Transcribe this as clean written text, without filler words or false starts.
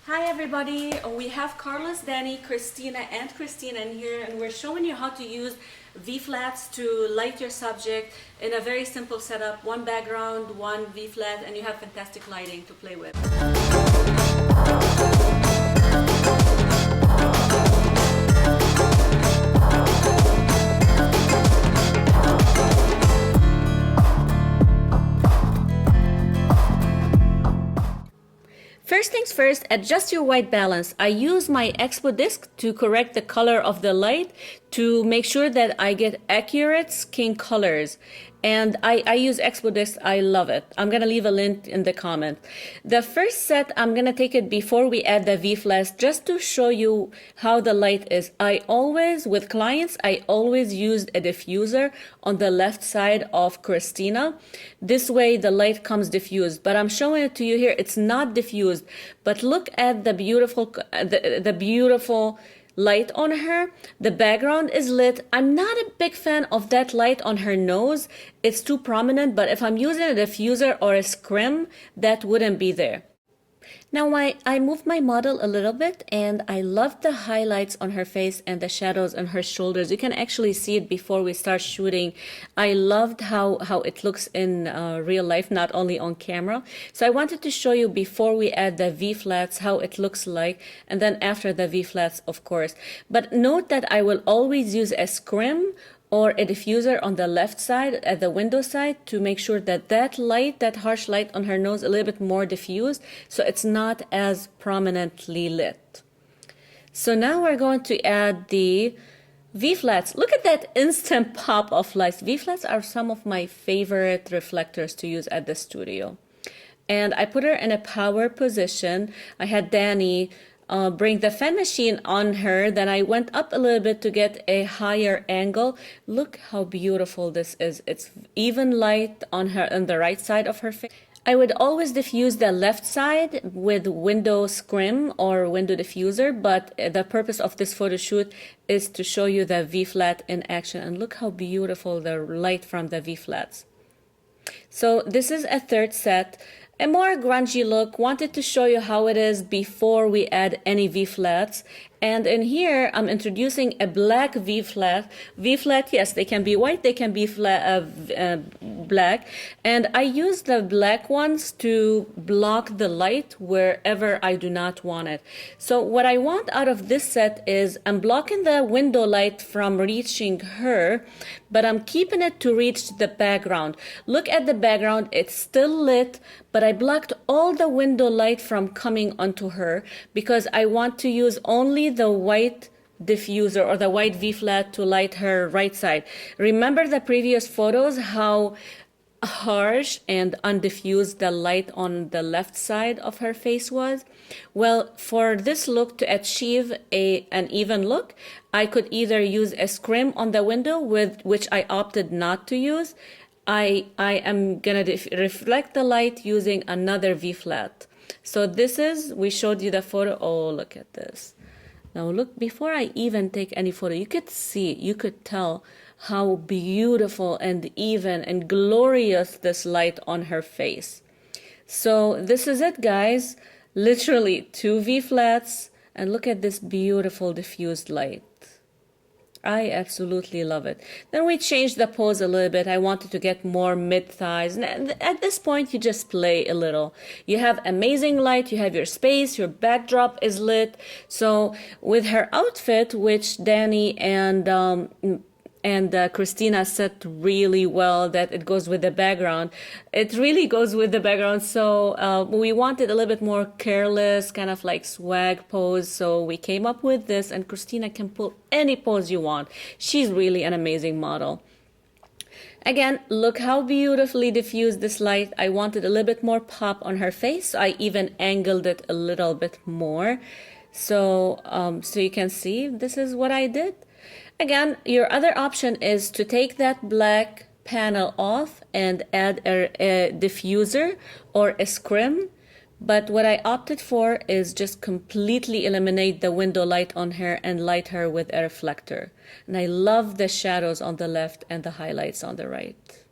Hi everybody, we have Carlos, Danny, Christina, and Christina in here, and we're showing you how to use V-flats to light your subject in a very simple setup. One background, one V-flat, and you have fantastic lighting to play with. First things first, adjust your white balance. I use my Expo disc to correct the color of the light to make sure that I get accurate skin colors. And I use Expo disc. I love it. I'm going to leave a link in the comment. The first set, I'm going to take it before we add the V-flash just to show you how the light is. With clients, I always use a diffuser on the left side of Christina. This way the light comes diffused, but I'm showing it to you here. It's not diffused, but look at the beautiful, the beautiful light on her. The background is lit. I'm not a big fan of that light on her nose. It's too prominent, but if I'm using a diffuser or a scrim, that wouldn't be there. Now I moved my model a little bit, and I love the highlights on her face and the shadows on her shoulders. You can actually see it before we start shooting. I loved how it looks in real life, not only on camera. So I wanted to show you before we add the V-flats how it looks like, and then after the V-flats, of course. But note that I will always use a scrim or a diffuser on the left side at the window side to make sure that that harsh light on her nose a little bit more diffused, so it's not as prominently lit. So now we're going to add the V-flats. Look at that instant pop of light. V-flats are some of my favorite reflectors to use at the studio. And I put her in a power position. I had Danny bring the fan machine on her, then I went up a little bit to get a higher angle. Look how beautiful this is. It's even light on the right side of her face. I would always diffuse the left side with window scrim or window diffuser, but the purpose of this photo shoot is to show you the V-flat in action, and look how beautiful the light from the V-flats. So this is a third set. A more grungy look. Wanted to show you how it is before we add any V-flats. And in here, I'm introducing a black V-flat. V-flat, yes, they can be white, they can be black. And I use the black ones to block the light wherever I do not want it. So what I want out of this set is I'm blocking the window light from reaching her, but I'm keeping it to reach the background. Look at the background, it's still lit, but I blocked all the window light from coming onto her because I want to use only the white diffuser or the white V-flat to light her right side. Remember the previous photos, how harsh and undiffused the light on the left side of her face was? Well, for this look to achieve an even look, I could either use a scrim on the window, which I opted not to use. I am gonna reflect the light using another V-flat. So we showed you the photo. Oh, look at this. Now look, before I even take any photo, you could tell how beautiful and even and glorious this light on her face. So this is it, guys. Literally 2 V-flats, and look at this beautiful diffused light. I absolutely love it. Then we changed the pose a little bit. I wanted to get more mid-thighs. And at this point, you just play a little. You have amazing light. You have your space. Your backdrop is lit. So with her outfit, which Danny and Christina said really well that it goes with the background. It really goes with the background. So we wanted a little bit more careless, kind of like swag pose. So we came up with this, and Christina can pull any pose you want. She's really an amazing model. Again, look how beautifully diffused this light. I wanted a little bit more pop on her face. So I even angled it a little bit more. So you can see this is what I did. Again, your other option is to take that black panel off and add a diffuser or a scrim. But what I opted for is just completely eliminate the window light on her and light her with a reflector. And I love the shadows on the left and the highlights on the right.